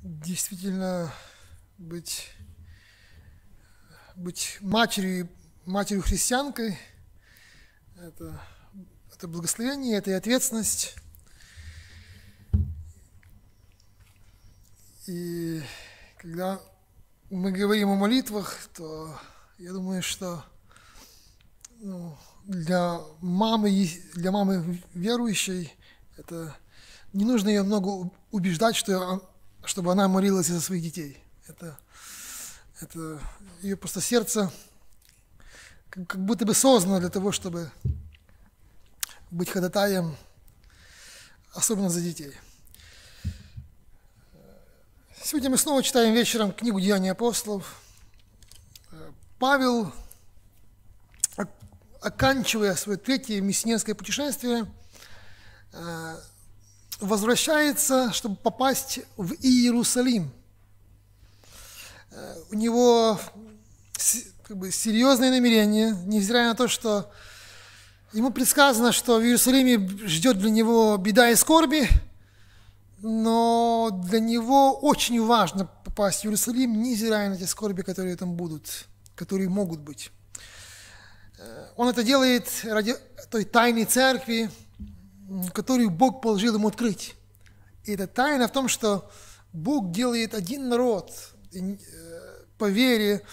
действительно быть матерью христианкой, это благословение, это и ответственность. И когда мы говорим о молитвах, то я думаю, что для мамы верующей, это не нужно ее много убеждать, чтобы она молилась за своих детей. Это ее просто сердце как будто бы создано для того, чтобы быть ходатаем, особенно за детей. Сегодня мы снова читаем вечером книгу «Деяния апостолов». Павел, оканчивая свое третье миссионерское путешествие, возвращается, чтобы попасть в Иерусалим. У него серьезные намерения, невзирая на то, что ему предсказано, что в Иерусалиме ждет для него беда и скорби, но для него очень важно попасть в Иерусалим, невзирая на те скорби, которые там будут, которые могут быть. Он это делает ради той тайной церкви, которую Бог положил ему открыть. И эта тайна в том, что Бог делает один народ по вере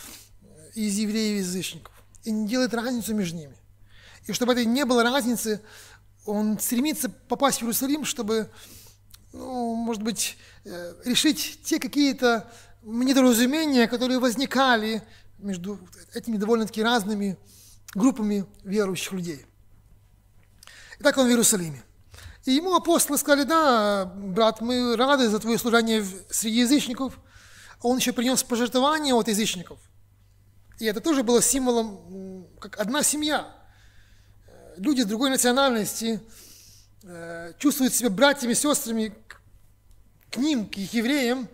из евреев и язычников, и не делает разницу между ними. И чтобы этой не было разницы, он стремится попасть в Иерусалим, чтобы, может быть, решить те какие-то недоразумения, которые возникали между этими довольно-таки разными группами верующих людей. Итак, он в Иерусалиме. И ему апостолы сказали: да, брат, мы рады за твое служение среди язычников. А он еще принес пожертвования от язычников. И это тоже было символом, как одна семья. Люди другой национальности чувствуют себя братьями, сестрами к ним, к их евреям,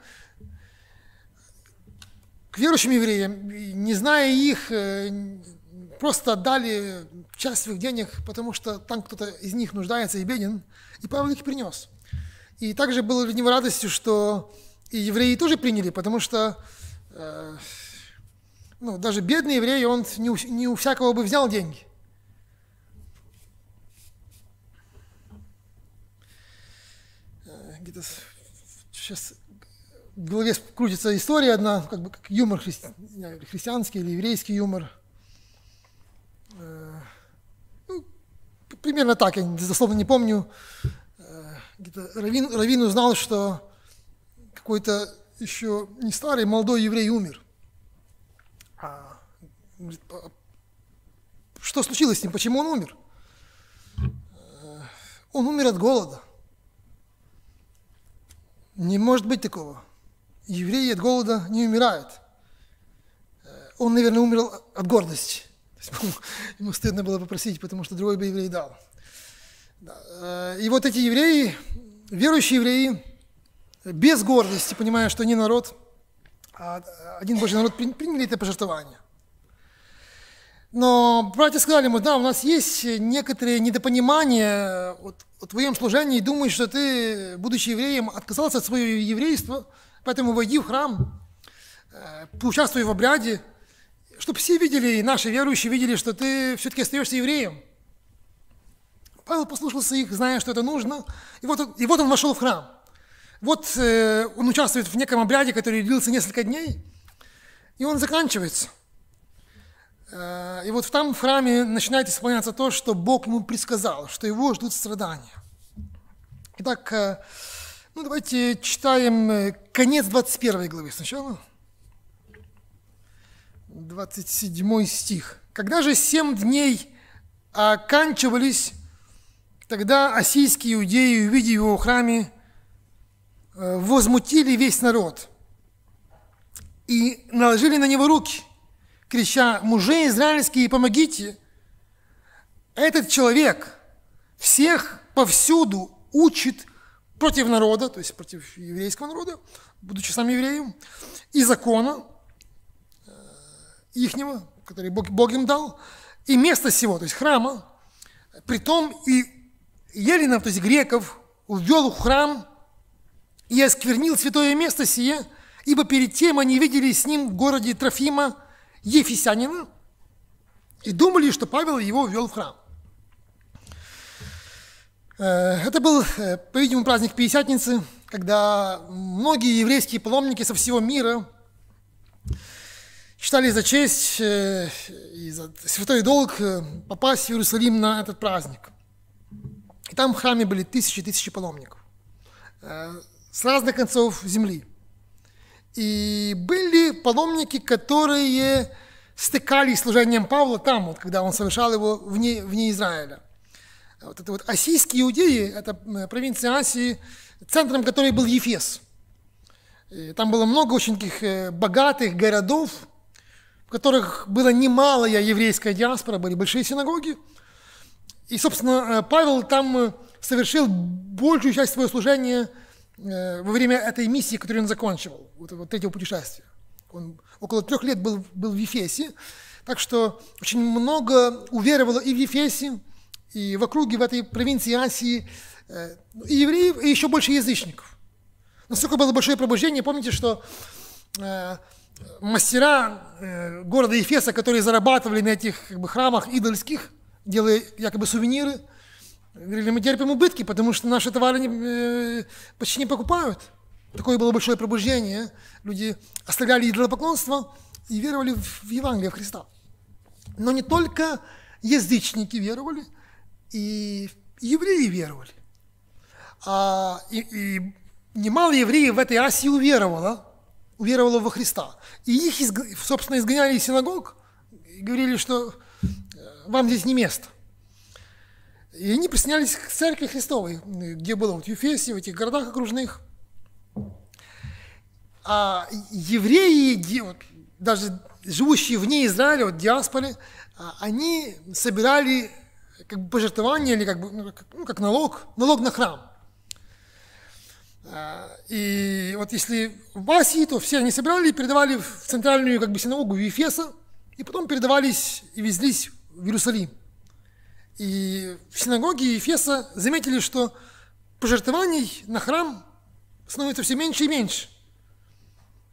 к верующим евреям, не зная их, просто отдали часть своих денег, потому что там кто-то из них нуждается и беден, и Павел их принес. И также было для него радостью, что и евреи тоже приняли, потому что даже бедный еврей, он не у всякого бы взял деньги. Где-то сейчас в голове крутится история одна, как юмор христианский или еврейский юмор. Примерно так, я дословно не помню. Где-то раввин узнал, что какой-то еще не старый, молодой еврей умер. Говорит: что случилось с ним? Почему он умер? Он умер от голода. Не может быть такого. Евреи от голода не умирают. Он, наверное, умер от гордости. Ему стыдно было попросить, потому что другой бы еврей дал. И вот эти евреи, верующие евреи, без гордости, понимая, что не народ, а один Божий народ, приняли это пожертвование. Но братья сказали ему: да, у нас есть некоторые недопонимания о твоем служении, и думаешь, что ты, будучи евреем, отказался от своего еврейства, поэтому войди в храм, поучаствуй в обряде, чтобы все видели, и наши верующие видели, что ты все-таки остаешься евреем. Павел послушался их, зная, что это нужно, и вот он вошел в храм. Вот он участвует в неком обряде, который длился несколько дней, и он заканчивается. И вот там в храме начинает исполняться то, что Бог ему предсказал, что его ждут страдания. Итак, давайте читаем конец 21 главы сначала. 27 стих. «Когда же 7 дней оканчивались, тогда ассийские иудеи, увидев его в храме, возмутили весь народ и наложили на него руки, крича: мужи израильские, помогите! Этот человек всех повсюду учит против народа, то есть против еврейского народа, будучи сам евреем, и закона ихнего, который Бог им дал, и место сего, то есть храма. Притом и еленов, то есть греков, ввел в храм и осквернил святое место сие, ибо перед тем они видели с ним в городе Трофима Ефесянина и думали, что Павел его ввел в храм. Это был, по-видимому, праздник Пятидесятницы, когда многие еврейские паломники со всего мира считали за честь и за святой долг попасть в Иерусалим на этот праздник. И там в храме были тысячи паломников с разных концов земли. И были паломники, которые стыкались с служением Павла там, вот, когда он совершал его вне Израиля. Вот это вот ассийские иудеи, это провинция Асии, центром которой был Ефес. И там было много очень таких богатых городов, в которых было немалая еврейская диаспора, были большие синагоги. И, собственно, Павел там совершил большую часть своего служения во время этой миссии, которую он закончил, вот третьего путешествия. Он около 3 лет был в Ефесе, так что очень много уверовало и в Ефесе, и в округе, в этой провинции Асии, и евреев, и еще больше язычников. Настолько было большое пробуждение, помните, что мастера города Ефеса, которые зарабатывали на этих храмах идольских, делая якобы сувениры, говорили, мы терпим убытки, потому что наши товары почти не покупают. Такое было большое пробуждение. Люди оставляли идолопоклонство и веровали в Евангелие, в Христа. Но не только язычники веровали, и евреи веровали. И немало евреев в этой Асии уверовало во Христа. И их, собственно, изгоняли из синагог и говорили, что вам здесь не место. И они присоединялись к церкви Христовой, где было вот в Ефесе, в этих городах окружных. А евреи, даже живущие вне Израиля, вот диаспоры, они собирали как бы пожертвования или как налог на храм. И вот если в Асии, то все они собирали и передавали в центральную как бы синагогу в Ефеса, и потом передавались и везлись в Иерусалим. И в синагоге Ефеса заметили, что пожертвований на храм становится все меньше и меньше.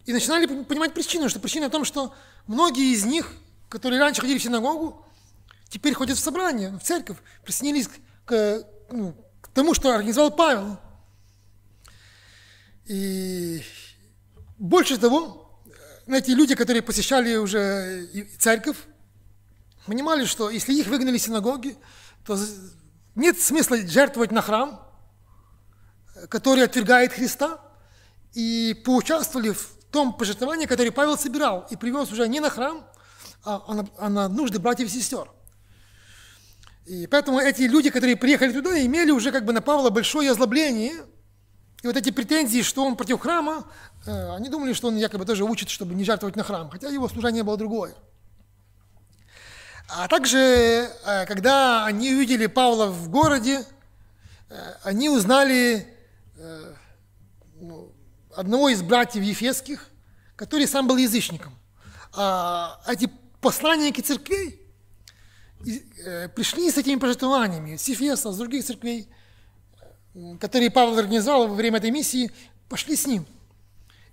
И начинали понимать причину, что причина в том, что многие из них, которые раньше ходили в синагогу, теперь ходят в собрание, в церковь, присоединились к тому, что организовал Павел. И больше того, эти люди, которые посещали уже церковь, понимали, что если их выгнали из синагоги, то нет смысла жертвовать на храм, который отвергает Христа, и поучаствовали в том пожертвовании, которое Павел собирал, и привез уже не на храм, а на нужды братьев и сестер. И поэтому эти люди, которые приехали туда, имели уже как бы на Павла большое озлобление, и вот эти претензии, что он против храма, они думали, что он якобы тоже учит, чтобы не жертвовать на храм, хотя его служение было другое. А также, когда они увидели Павла в городе, они узнали одного из братьев ефесских, который сам был язычником. А эти посланники церквей пришли с этими пожертвованиями с Ефеса, с других церквей, которые Павел организовал во время этой миссии, пошли с ним.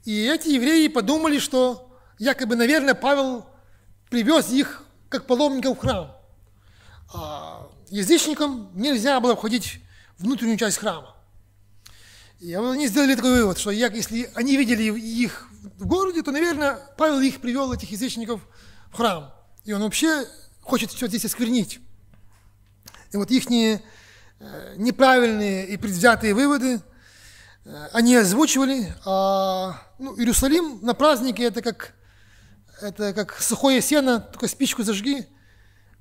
И эти евреи подумали, что якобы, наверное, Павел привез их как паломников в храм. А язычникам нельзя было входить в внутреннюю часть храма. И они сделали такой вывод, что если они видели их в городе, то, наверное, Павел их привел, этих язычников, в храм. И он вообще хочет все здесь осквернить. И вот их неправильные и предвзятые выводы они озвучивали. Иерусалим на празднике это как сухое сено, только спичку зажги.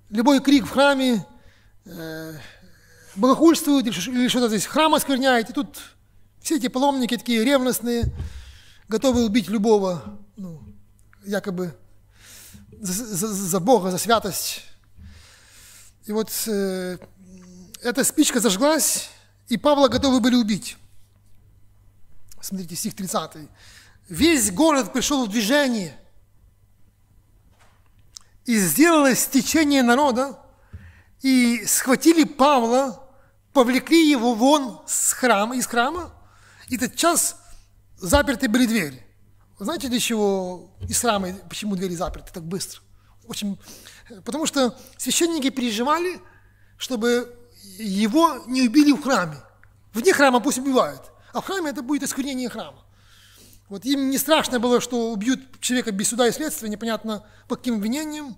Любой крик в храме богохульствует или что-то здесь храм оскверняет. И тут все эти паломники такие ревностные, готовы убить любого, якобы за Бога, за святость. И вот эта спичка зажглась, и Павла готовы были убить. Смотрите, стих 30. Весь город пришел в движение, и сделалось течение народа, и схватили Павла, повлекли его вон из храма, и тотчас заперты были двери. Знаете, для чего из храма, почему двери заперты так быстро? Потому что священники переживали, чтобы его не убили в храме. Вне храма пусть убивают, а в храме это будет осквернение храма. Вот им не страшно было, что убьют человека без суда и следствия, непонятно по каким обвинениям.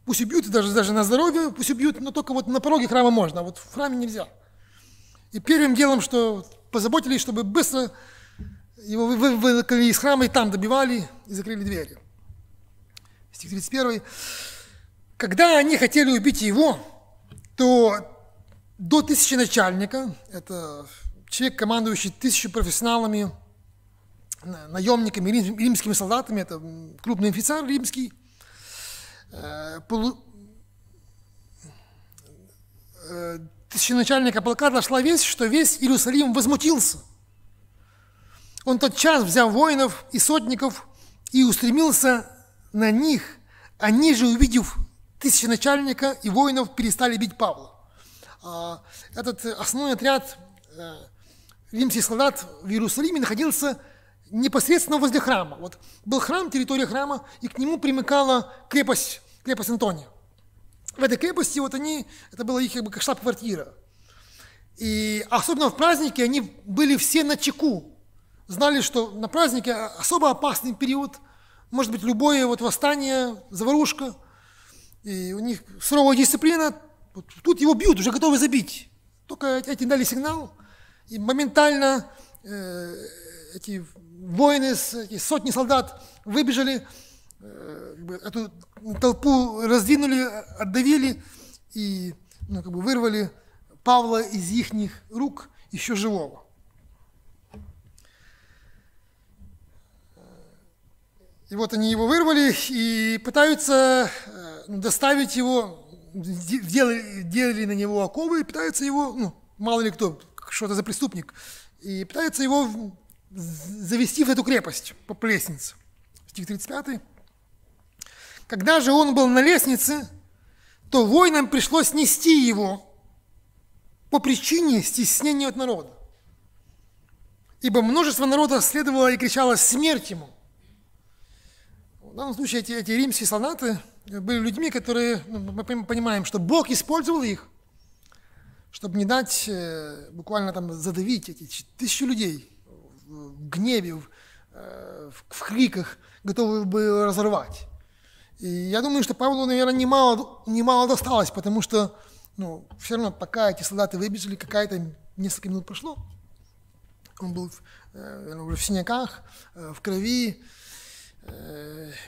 Пусть убьют, даже на здоровье пусть убьют, но только вот на пороге храма можно, а вот в храме нельзя. И первым делом, что позаботились, чтобы быстро его выволокли из храма и там добивали и закрыли двери. Стих 31. Когда они хотели убить его, то до 1000 начальника, это человек, командующий 1000 профессионалами, наемниками, римскими солдатами, это крупный офицер римский, тысяченачальника полка дошла весть, что весь Иерусалим возмутился. Он тотчас взял воинов и сотников и устремился на них. Они же, увидев тысяченачальника и воинов, перестали бить Павла. Этот основной отряд римских солдат в Иерусалиме находился непосредственно возле храма. Вот был храм, территория храма, и к нему примыкала крепость Антония. В этой крепости это была их как штаб-квартира. И особенно в праздники они были все начеку. Знали, что на празднике особо опасный период, может быть любое восстание, заварушка. И у них суровая дисциплина. Вот тут его бьют, уже готовы забить. Только эти дали сигнал, и моментально эти воины, эти сотни солдат выбежали, эту толпу раздвинули, отдавили и вырвали Павла из их рук еще живого. И вот они его вырвали и пытаются доставить его, делали на него оковы и пытаются его, мало ли кто, что это за преступник, и пытаются его завести в эту крепость по лестнице. Стих 35. Когда же он был на лестнице, то воинам пришлось нести его по причине стеснения от народа. Ибо множество народа следовало и кричало «Смерть ему!». В данном случае эти римские солдаты были людьми, которые, мы понимаем, что Бог использовал их, чтобы не дать буквально задавить эти 1000 людей в гневе, в криках, готовы бы разорвать. И я думаю, что Павлу, наверное, немало досталось, потому что все равно, пока эти солдаты выбежали, несколько минут прошло, он был в синяках, в крови,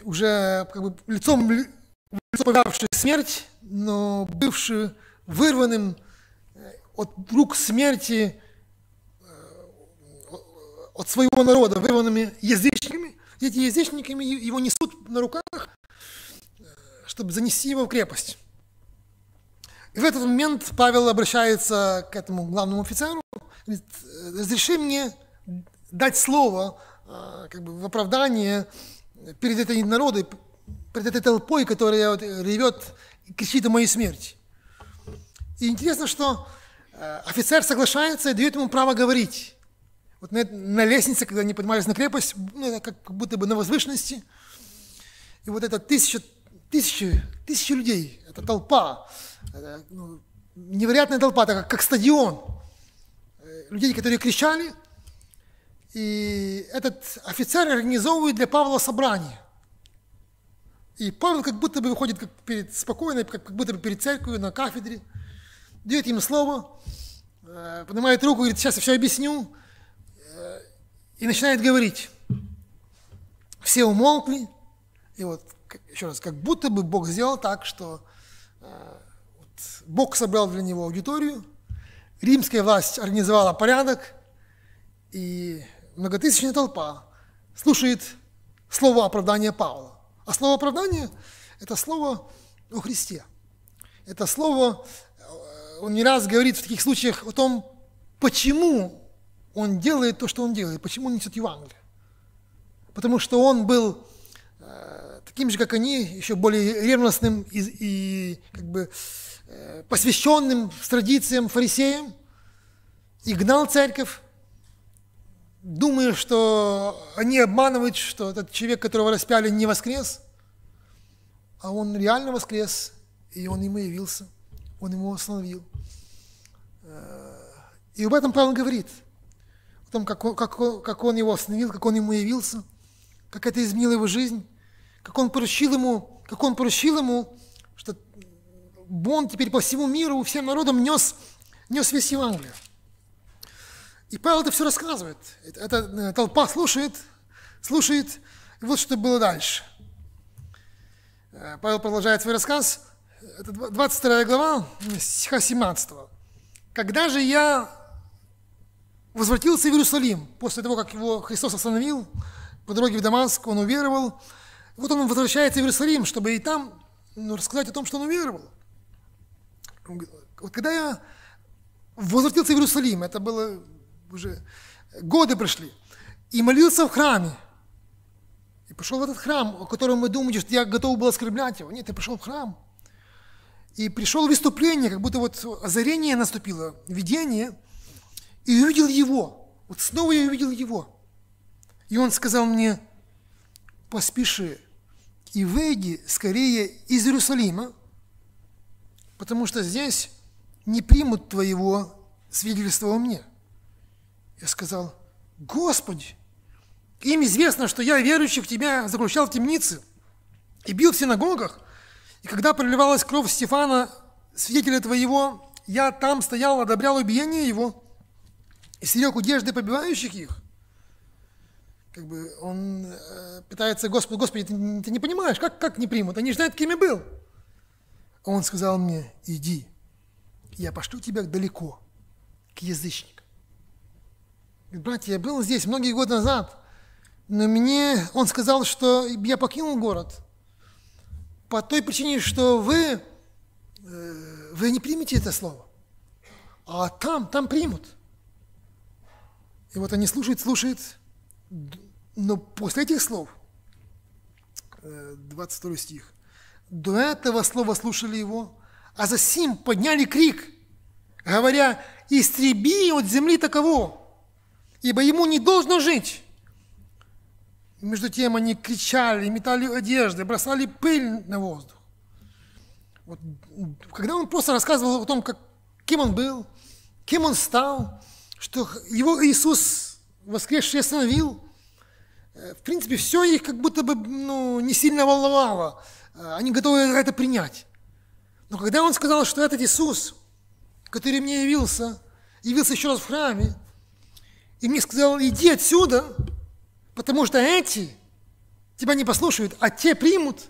уже лицом повидавший смерть, но бывший вырванным от рук смерти, от своего народа, вырванными язычниками. И эти язычники его несут на руках, чтобы занести его в крепость. И в этот момент Павел обращается к этому главному офицеру, говорит: разреши мне дать слово в оправдание перед этой народом, перед этой толпой, которая ревет и кричит о моей смерти. И интересно, что офицер соглашается и дает ему право говорить. Вот на лестнице, когда они поднимались на крепость, как будто бы на возвышенности, и вот это тысячи людей, это толпа, невероятная толпа, это как стадион, людей, которые кричали, и этот офицер организовывает для Павла собрание. И Павел как будто бы выходит спокойно, как будто бы перед церковью на кафедре, дает им слово, поднимает руку, говорит: сейчас я все объясню, и начинает говорить. Все умолкли, и вот еще раз, как будто бы Бог сделал так, что Бог собрал для него аудиторию, римская власть организовала порядок, и многотысячная толпа слушает слово оправдания Павла. А слово оправдания – это слово о Христе. Это слово, он не раз говорит в таких случаях о том, почему он делает то, что он делает, почему он несет Евангелие. Потому что он был таким же, как они, еще более ревностным и посвященным традициям фарисеям, и гнал церковь, думая, что они обманывают, что этот человек, которого распяли, не воскрес, а он реально воскрес, и он ему явился, он ему остановил. И об этом Павел говорит, о том, как он его остановил, как он ему явился, как это изменило его жизнь, как он поручил ему, что он теперь по всему миру, всем народам нес весь Евангелие. И Павел это все рассказывает. Эта толпа слушает, и вот что было дальше. Павел продолжает свой рассказ, это 22 глава, стиха 17. «Когда же я возвратился в Иерусалим, после того, как его Христос остановил, по дороге в Дамаск, он уверовал, вот он возвращается в Иерусалим, чтобы и там рассказать о том, что он уверовал. Вот когда я возвратился в Иерусалим, это было уже годы прошли, и молился в храме, и пошел в этот храм, о котором мы думаем, что я готов был оскорблять его. Нет, я пришел в храм, и пришел в выступление, как будто вот озарение наступило, видение, и увидел его. Вот снова я увидел его. И он сказал мне: поспеши и выйди скорее из Иерусалима, потому что здесь не примут твоего свидетельства о мне. Я сказал: Господи, им известно, что я верующих Тебя заключал в темнице и бил в синагогах, и когда проливалась кровь Стефана, свидетеля Твоего, я там стоял, одобрял убиение его и стерег одежды побивающих их. Как бы он пытается: Господи, ты не понимаешь, как не примут? Они же знают, кем я был. А он сказал мне: иди, я пошлю тебя далеко, к язычникам. Братья, я был здесь многие годы назад, но он сказал, что я покинул город по той причине, что вы не примете это слово, а там примут. И вот они слушают, но после этих слов, 22 стих, до этого слова слушали его, а засим подняли крик, говоря: истреби от земли таково, ибо ему не должно жить. И между тем они кричали, метали одежды, бросали пыль на воздух. Вот, когда он просто рассказывал о том, кем он был, кем он стал, что его Иисус воскресший остановил, в принципе, все их как будто бы не сильно волновало. Они готовы это принять. Но когда он сказал, что этот Иисус, который мне явился еще раз в храме, и мне сказал: иди отсюда, потому что эти тебя не послушают, а те примут,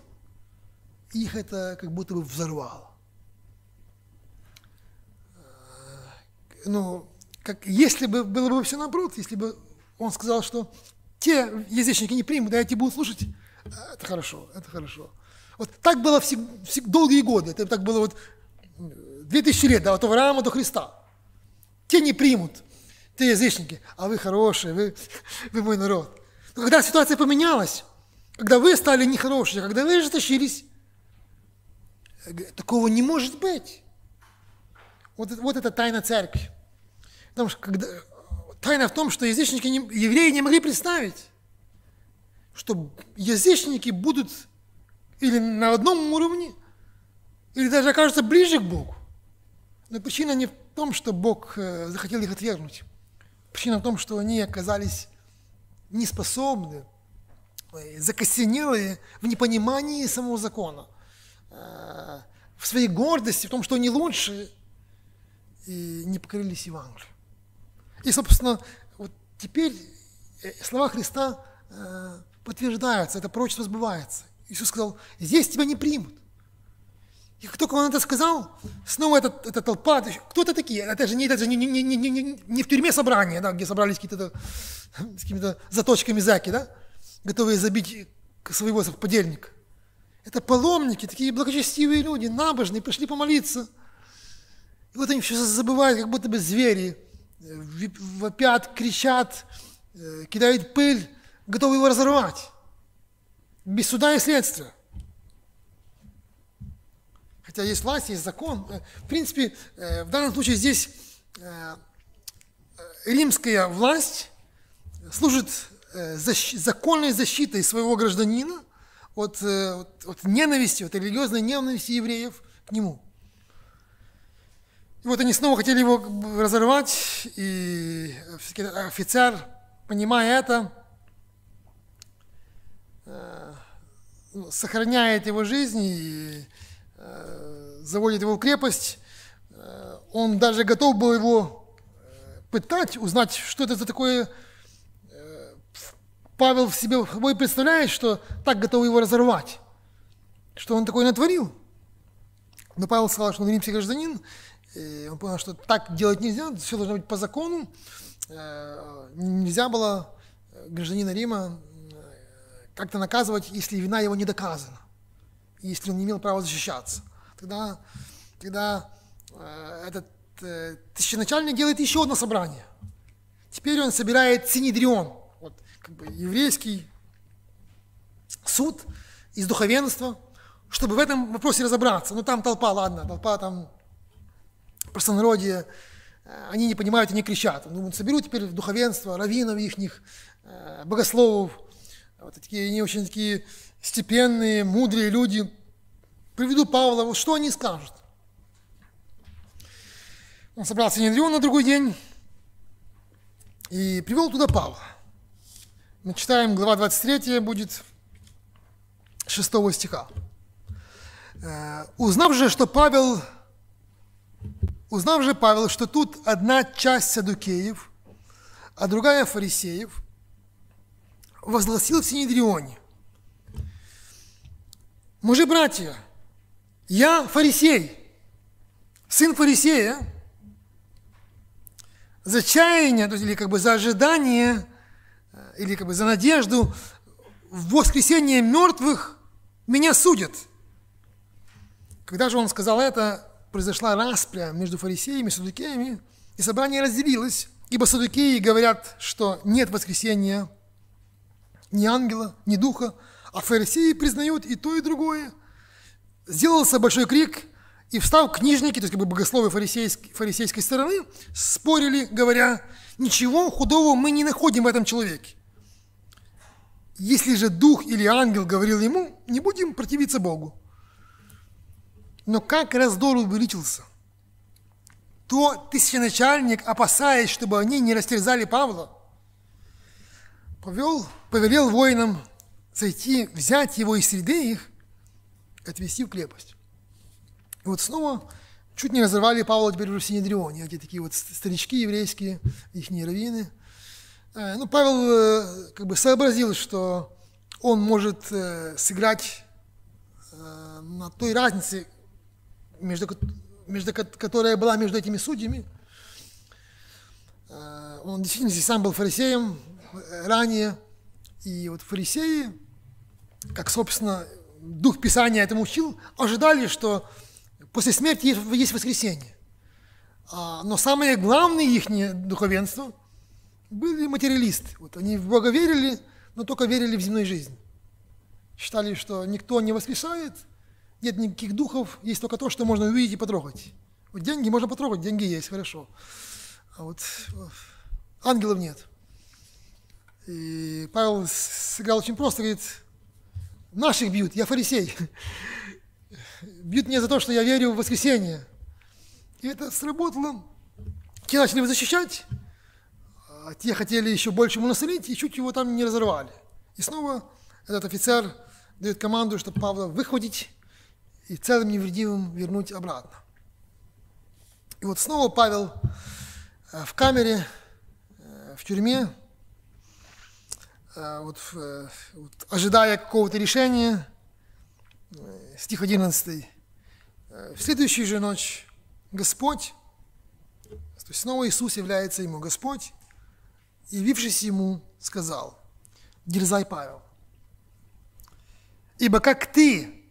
их это как будто бы взорвало. Как если бы было бы все наоборот, если бы он сказал, что те язычники не примут, а эти будут слушать, это хорошо, это хорошо. Вот так было долгие годы, это так было 2000 лет, от Авраама до Христа. Те не примут, те язычники, а вы хорошие, вы мой народ. Но когда ситуация поменялась, когда вы стали нехорошие, когда вы ожесточились, такого не может быть. Вот это тайна церкви. Потому что тайна в том, что евреи не могли представить, что язычники будут или на одном уровне, или даже окажутся ближе к Богу. Но причина не в том, что Бог захотел их отвергнуть. Причина в том, что они оказались неспособны, закостенелые в непонимании самого закона, в своей гордости, в том, что они лучше, и не покорились Евангелию. И, собственно, вот теперь слова Христа подтверждаются, это пророчество сбывается. Иисус сказал: здесь тебя не примут. И как только он это сказал, снова эта толпа, кто это такие? Это же не в тюрьме собрание, да, где собрались какие-то с какими-то заточками зэки, да, готовые забить своего подельника. Это паломники, такие благочестивые люди, набожные, пришли помолиться. И вот они все забывают, как будто бы звери, вопят, кричат, кидают пыль, готовы его разорвать. Без суда и следствия. Хотя есть власть, есть закон. В принципе, в данном случае здесь римская власть служит законной защитой своего гражданина от ненависти, от религиозной ненависти евреев к нему. И вот они снова хотели его разорвать, и офицер, понимая это, сохраняет его жизнь и заводит его в крепость. Он даже готов был его пытать, узнать, что это за такое. Павел в себе представляет, что так готов его разорвать, что он такое натворил. Но Павел сказал, что он римский гражданин, и он понял, что так делать нельзя, все должно быть по закону. Нельзя было гражданина Рима как-то наказывать, если вина его не доказана, если он не имел права защищаться. Тогда этот тысяченачальник делает еще одно собрание. Теперь он собирает синедрион, вот, как бы еврейский суд из духовенства, чтобы в этом вопросе разобраться. Ну там толпа там простонародье, они не понимают, они кричат. Думают, соберут теперь духовенство, раввинов ихних, богословов, вот такие, они очень такие степенные, мудрые люди. Приведу Павла, вот что они скажут. Он собрал синедрион на другой день и привел туда Павла. Мы читаем, глава 23 будет 6 стиха. Узнав же Павел, что тут одна часть саддукеев, а другая фарисеев, возгласил в синедрионе: мужи-братья, я фарисей, сын фарисея, за чаяние, или как бы за ожидание, или как бы за надежду в воскресение мертвых меня судят. Когда же он сказал это, произошла распря между фарисеями и саддукеями, и собрание разделилось, ибо саддукеи говорят, что нет воскресения ни ангела, ни духа, а фарисеи признают и то, и другое. Сделался большой крик, и встав книжники, то есть как бы богословы фарисейской стороны, спорили, говоря: ничего худого мы не находим в этом человеке. Если же дух или ангел говорил ему, не будем противиться Богу. Но как раздор увеличился, то тысяченачальник, опасаясь, чтобы они не растерзали Павла, повелел воинам зайти, взять его из среды их, отвести в крепость. И вот снова чуть не разорвали Павла теперь уже в синедрионе, эти такие вот старички еврейские, их раввины. Ну, Павел как бы сообразил, что он может сыграть на той разнице, которая была между этими судьями. Он действительно сам был фарисеем ранее, и вот фарисеи, как, собственно, Дух Писания этому учил, ожидали, что после смерти есть воскресение. Но самое главное их духовенство были материалисты. Вот они в Бога верили, но только верили в земной жизни. Считали, что никто не воскресает, нет никаких духов, есть только то, что можно увидеть и потрогать. Вот деньги можно потрогать, деньги есть, хорошо. А вот ангелов нет. И Павел сыграл очень просто, говорит: наших бьют, я фарисей. Бьют меня за то, что я верю в воскресение. И это сработало. Те начали его защищать, а те хотели еще больше ему насолить, и чуть его там не разорвали. И снова этот офицер дает команду, чтобы Павла выхватить и целым невредимым вернуть обратно. И вот снова Павел в камере, в тюрьме, ожидая какого-то решения. Стих 11. В следующую же ночь Господь, то есть снова Иисус является ему, Господь, явившись ему, сказал: дерзай, Павел, ибо как ты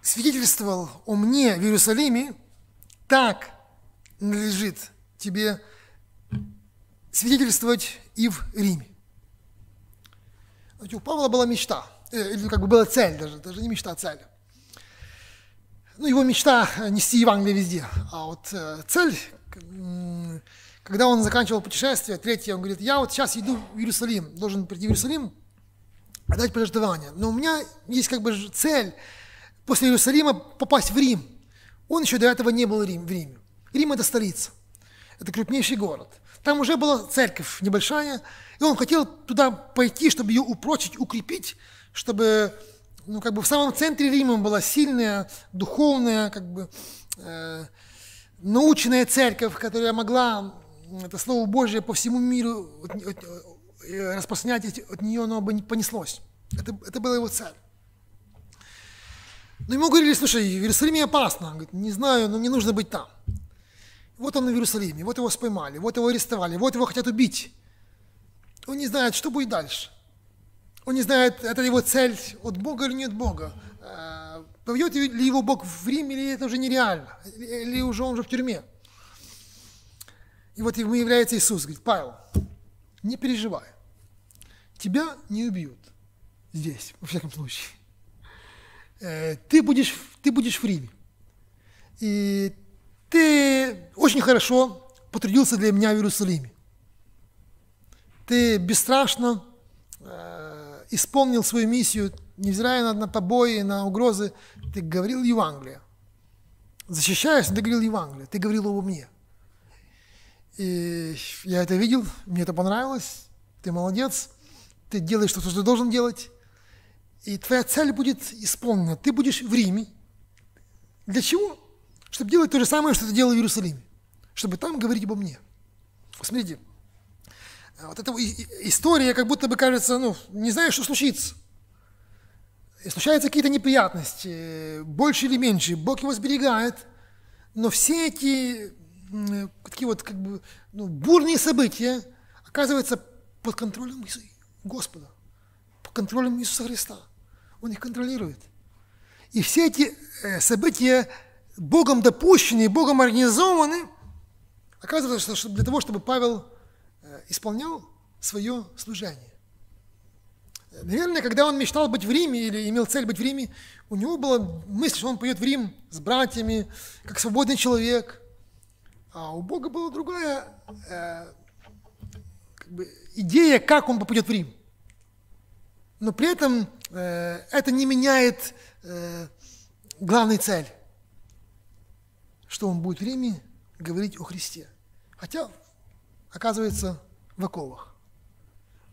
свидетельствовал о мне в Иерусалиме, так надлежит тебе свидетельствовать и в Риме. У Павла была мечта, или как бы была цель даже не мечта, а цель. Ну, его мечта нести Евангелие везде, а вот цель, когда он заканчивал путешествие, третье, он говорит, я вот сейчас иду в Иерусалим, должен прийти в Иерусалим, отдать пожертвование. Но у меня есть как бы цель после Иерусалима попасть в Рим. Он еще до этого не был в Риме. Рим – это столица, это крупнейший город. Там уже была церковь небольшая, и он хотел туда пойти, чтобы ее упрочить, укрепить, чтобы как бы в самом центре Рима была сильная, духовная, как бы, научная церковь, которая могла это Слово Божие по всему миру распространять, от нее оно бы не понеслось. Это была его цель. Но ему говорили, слушай, в Иерусалиме опасно. Он говорит, не знаю, но мне нужно быть там. Вот он в Иерусалиме, вот его споймали, вот его арестовали, вот его хотят убить. Он не знает, что будет дальше. Он не знает, это его цель от Бога или не от Бога. Поведет ли его Бог в Рим, или это уже нереально, или уже он уже в тюрьме. И вот ему является Иисус, говорит, Павел, не переживай, тебя не убьют здесь, во всяком случае. Ты будешь в Риме. И ты очень хорошо потрудился для меня в Иерусалиме. Ты бесстрашно исполнил свою миссию, невзирая на побои, на угрозы. Ты говорил Евангелие. Защищаясь, ты говорил Евангелие, ты говорил обо мне. И я это видел, мне это понравилось. Ты молодец, ты делаешь то, что ты должен делать. И твоя цель будет исполнена. Ты будешь в Риме. Для чего? Чтобы делать то же самое, что ты делал в Иерусалиме. Чтобы там говорить обо мне. Смотрите, вот эта история, как будто бы кажется, не знаю, что случится. И случаются какие-то неприятности, больше или меньше. Бог его сберегает. Но все эти такие вот как бы бурные события оказываются под контролем Господа, под контролем Иисуса Христа. Он их контролирует. И все эти события Богом допущены, Богом организованы, оказывается, что для того, чтобы Павел исполнял свое служение. Наверное, когда он мечтал быть в Риме или имел цель быть в Риме, у него была мысль, что он поедет в Рим с братьями, как свободный человек. А у Бога была другая идея, как он попадет в Рим. Но при этом это не меняет главной цель, что он будет в Риме говорить о Христе. Хотя, оказывается, в оковах.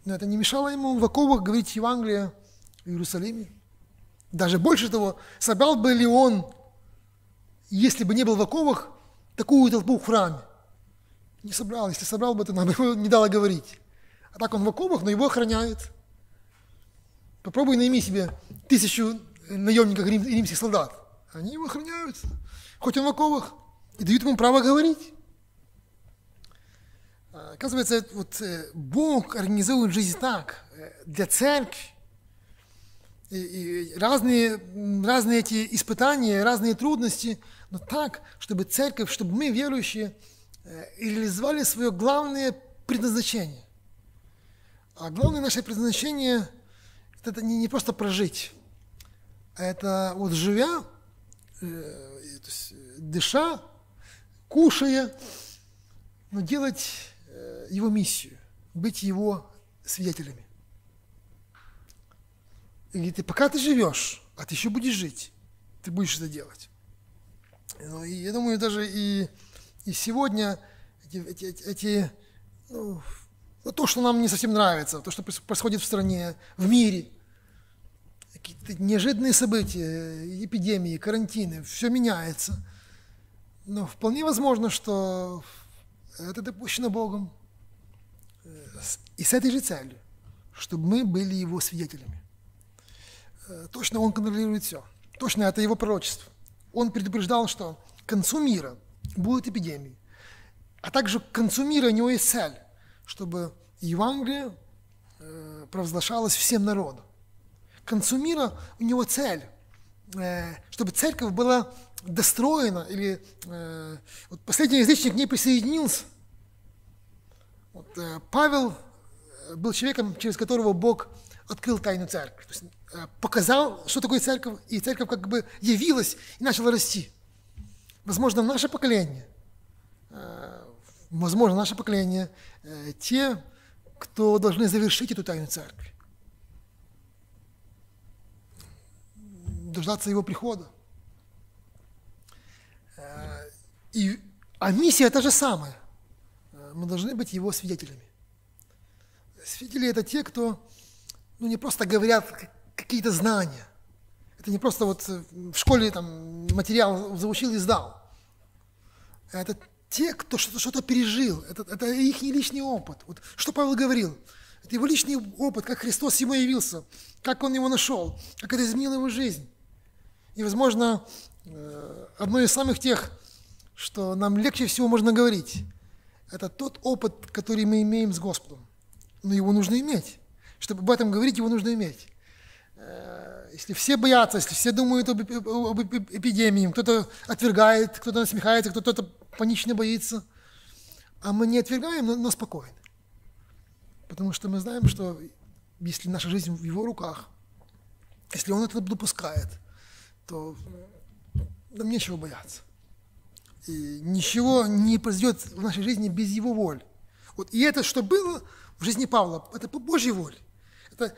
Но это не мешало ему в оковах говорить Евангелие в Иерусалиме. Даже больше того, собрал бы ли он, если бы не был в оковах, такую толпу в храме? Не собрал. Если собрал бы, то нам его не дало говорить. А так он в оковах, но его охраняют. Попробуй найми себе 1000 наемников римских солдат. Они его охраняют. Хоть он в оковах. И дают ему право говорить. Оказывается, Бог организует жизнь так, для церкви. И разные эти испытания, разные трудности, но так, чтобы церковь, чтобы мы, верующие, реализовали свое главное предназначение. А главное наше предназначение – это не просто прожить, а это живя, дыша, кушая, но делать его миссию, быть его свидетелями. И говорит, и пока ты живешь, а ты еще будешь жить, ты будешь это делать. И я думаю, даже и сегодня то, что нам не совсем нравится, то, что происходит в стране, в мире, какие-то неожиданные события, эпидемии, карантины, все меняется. Но вполне возможно, что это допущено Богом и с этой же целью, чтобы мы были Его свидетелями. Точно Он контролирует все. Точно это Его пророчество. Он предупреждал, что к концу мира будут эпидемии. А также к концу мира у Него есть цель, чтобы Евангелие провозглашалось всем народам. К концу мира у Него цель, чтобы церковь была достроена, или последний язычник к ней присоединился. Павел был человеком, через которого Бог открыл тайну церкви. То есть показал, что такое церковь, и церковь как бы явилась и начала расти. Возможно, в наше поколение, возможно, наше поколение, те, кто должны завершить эту тайну церкви, дождаться его прихода. А миссия та же самая. Мы должны быть его свидетелями. Свидетели – это те, кто не просто говорят какие-то знания. Это не просто вот в школе там, материал заучил и сдал. Это те, кто что-то пережил. Это их личный опыт. Вот, что Павел говорил. Это его личный опыт, как Христос ему явился, как он его нашел, как это изменило его жизнь. И, возможно, одно из самых тех, что нам легче всего можно говорить, это тот опыт, который мы имеем с Господом. Но его нужно иметь. Чтобы об этом говорить, его нужно иметь. Если все боятся, если все думают об эпидемии, кто-то отвергает, кто-то насмехается, кто-то панично боится, а мы не отвергаем, но спокойны. Потому что мы знаем, что если наша жизнь в его руках, если он это допускает, то нам нечего бояться. И ничего не произойдет в нашей жизни без его воли. Вот. И это, что было в жизни Павла, это по Божьей воле. Это,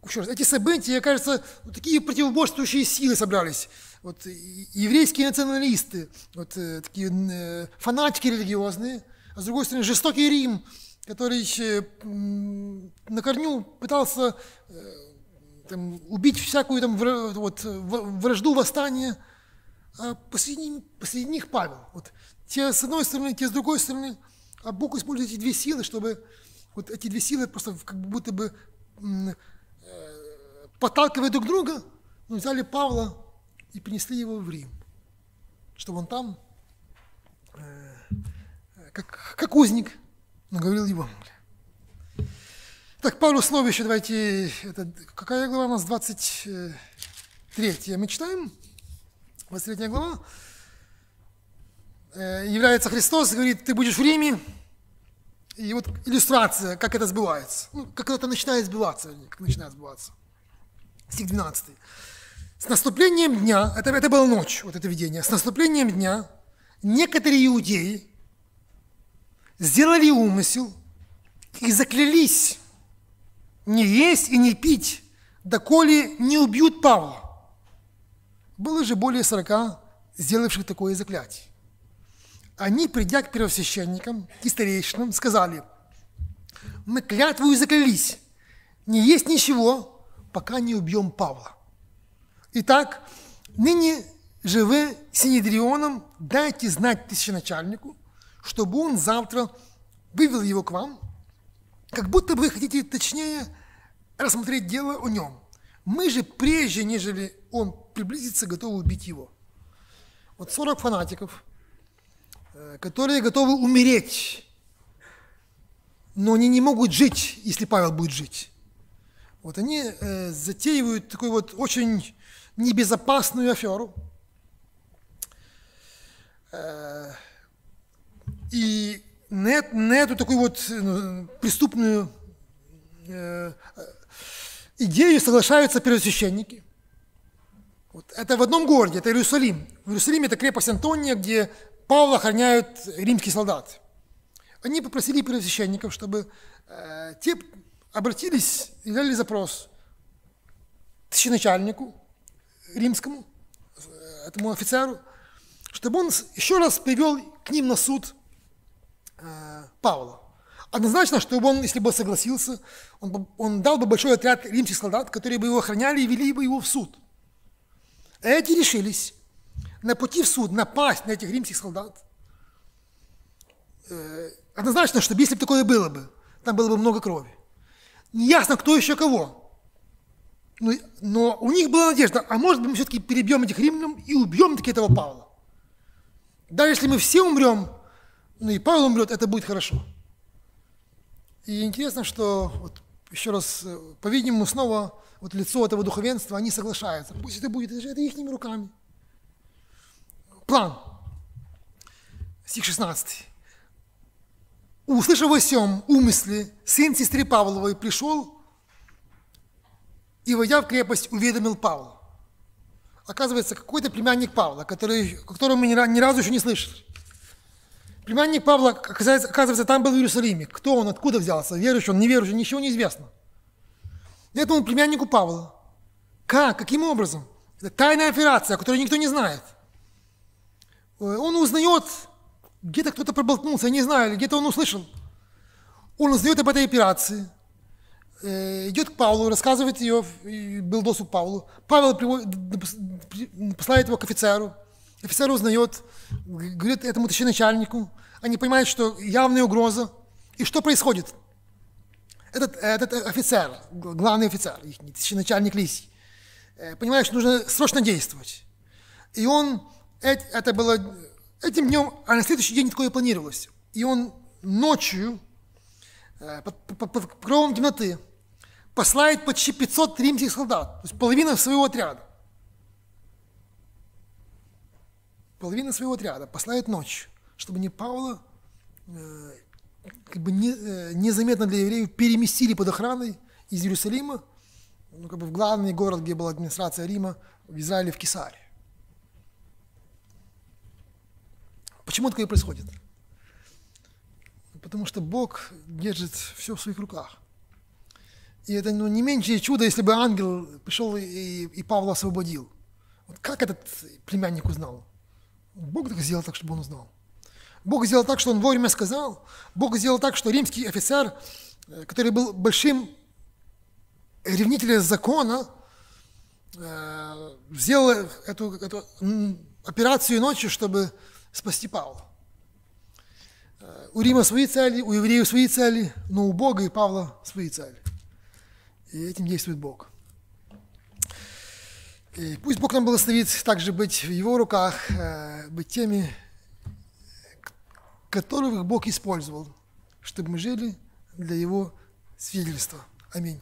еще раз, эти события, кажется, вот такие противоборствующие силы собрались. Вот, еврейские националисты, вот, такие фанатики религиозные, а с другой стороны жестокий Рим, который на корню пытался там, убить всякую там, вражду, восстание. А посреди них Павел. Вот, те с одной стороны, те с другой стороны. А Бог использует эти две силы, чтобы вот эти две силы просто как будто бы подталкивая друг друга, взяли Павла и принесли его в Рим, чтобы он там, как узник, говорил Евангелие. Так, пару слов еще давайте. Какая глава у нас? 23. Мы читаем? 23 глава. Является Христос, говорит, ты будешь в Риме. И вот иллюстрация, как это сбывается. Как это начинает сбываться. Стих 12. С наступлением дня, это была ночь, вот это видение, с наступлением дня некоторые иудеи сделали умысел и заклялись не есть и не пить, доколе не убьют Павла. Было же более 40 сделавших такое заклятие. Они, придя к первосвященникам и старейшинам, сказали: мы клятвою заклялись не есть ничего, пока не убьем Павла. Итак, ныне же вы Синедрионом дайте знать тысяченачальнику, чтобы он завтра вывел его к вам, как будто вы хотите точнее рассмотреть дело о нем. Мы же прежде, нежели он приблизится, готовы убить его. Вот 40 фанатиков, которые готовы умереть, но они не могут жить, если Павел будет жить. Вот они затеивают такую вот очень небезопасную аферу. И на эту такую вот преступную идею соглашаются первосвященники. Вот. Это в одном городе, это Иерусалим. В Иерусалиме это крепость Антония, где Павла охраняют римские солдаты. Они попросили первосвященников, чтобы те обратились и дали запрос тысяченачальнику римскому, этому офицеру, чтобы он еще раз привел к ним на суд Павла. Однозначно, чтобы он, если бы согласился, он дал бы большой отряд римских солдат, которые бы его охраняли и вели бы его в суд. Эти решились на пути в суд напасть на этих римских солдат. Однозначно, что если бы такое было бы, там было бы много крови. Неясно, кто еще кого. Но у них была надежда, а может быть мы все-таки перебьем этих римлян и убьем таки этого Павла. Даже если мы все умрем, и Павел умрет, это будет хорошо. И интересно, что, вот, еще раз, по-видимому, снова вот лицо этого духовенства, они соглашаются. Пусть это будет, это их руками. План. Стих 16. Услышав о сем умысле, сын сестры Павловой пришел и, войдя в крепость, уведомил Павла. Оказывается, какой-то племянник Павла, о котором мы ни разу еще не слышали. Племянник Павла, оказывается, там был в Иерусалиме. Кто он, откуда взялся, верующий он, неверующий, ничего не известно. Этому племяннику Павла. Как? Каким образом? Это тайная операция, о которой никто не знает. Он узнает, где-то кто-то проболтнулся, я не знаю, или где-то он услышал. Он узнает об этой операции, идет к Павлу, рассказывает ее, был доступ к Павлу. Павел посылает его к офицеру. Офицер узнает, говорит этому начальнику. Они понимают, что явная угроза. И что происходит? Этот офицер, главный офицер, их начальник Лисий, понимает, что нужно срочно действовать. И он, это было этим днем, а на следующий день такое планировалось. И он ночью, под покровом темноты, посылает почти 500 римских солдат, то есть половина своего отряда. Половина своего отряда посылает ночью, чтобы не Павла незаметно для евреев переместили под охраной из Иерусалима в главный город, где была администрация Рима, в Израиле, в Кесарию. Почему такое происходит? Потому что Бог держит все в своих руках. И это не меньшее чудо, если бы ангел пришел и Павла освободил. Вот как этот племянник узнал? Бог так сделал так, чтобы он узнал. Бог сделал так, что он вовремя сказал. Бог сделал так, что римский офицер, который был большим ревнителем закона, сделал эту операцию ночью, чтобы спасти Павла. У Рима свои цели, у евреев свои цели, но у Бога и Павла свои цели. И этим действует Бог. И пусть Бог нам благословит также быть в Его руках, быть теми, которых Бог использовал, чтобы мы жили для Его свидетельства. Аминь.